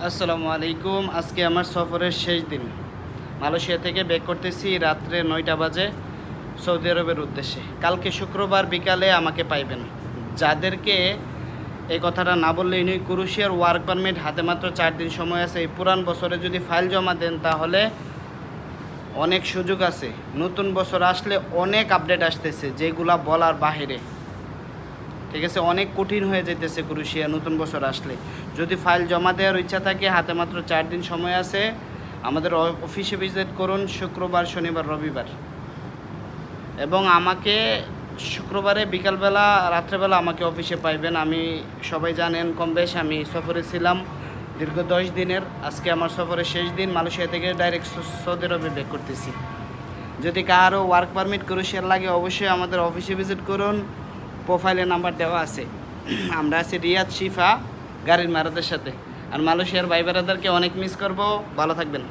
আসসালামু আলাইকুম। আজকে আমার সফরের শেষ দিন। মালয়েশিয়া থেকে ব্যাক করতেছি রাত্রে 9টা বাজে সৌদি আরবের উদ্দেশ্যে। কালকে শুক্রবার বিকালে আমাকে পাইবেন। যাদেরকে এই কথাটা না বললেই নয়, ক্রোয়েশিয়ার ওয়ার্ক পারমিট হাতে মাত্র 4 দিন সময় আছে। এই পুরান বছরে যদি ফাইল জমা দেন তাহলে অনেক সুযোগ আছে। নতুন বছর আসলে অনেক আপডেট আসতেছে যেগুলা বলার বাহিরে। ঠিক আছে, অনেক কঠিন হয়ে যেতেছে ক্রোয়েশিয়া নতুন বছর আসলে। যদি ফাইল জমা দেওয়ার ইচ্ছা থাকে হাতে মাত্র 4 দিন সময় আছে। আমাদের অফিসে ভিজিট করুন শুক্রবার, শনিবার, রবিবার। এবং আমাকে শুক্রবারে বিকালবেলা, রাত্রেবেলা আমাকে অফিসে পাইবেন। আমি সবাই জানেন কম বেশ আমি সফরে ছিলাম দীর্ঘ 10 দিনের। আজকে আমার সফরের শেষ দিন। মালয়েশিয়া থেকে ডাইরেক্ট সৌদি আরবে ব্যাক করতেছি। যদি কারো ওয়ার্ক পারমিট ক্রোয়েশিয়ার লাগে অবশ্যই আমাদের অফিসে ভিজিট করুন। প্রোফাইলে নাম্বার দেওয়া আছে। আমরা আছি রিয়াদ শিফা গাড়ির মারাদের সাথে। আর মালয়েশিয়ার ভাই বেড়াদারকে অনেক মিস করব। ভালো থাকবেন।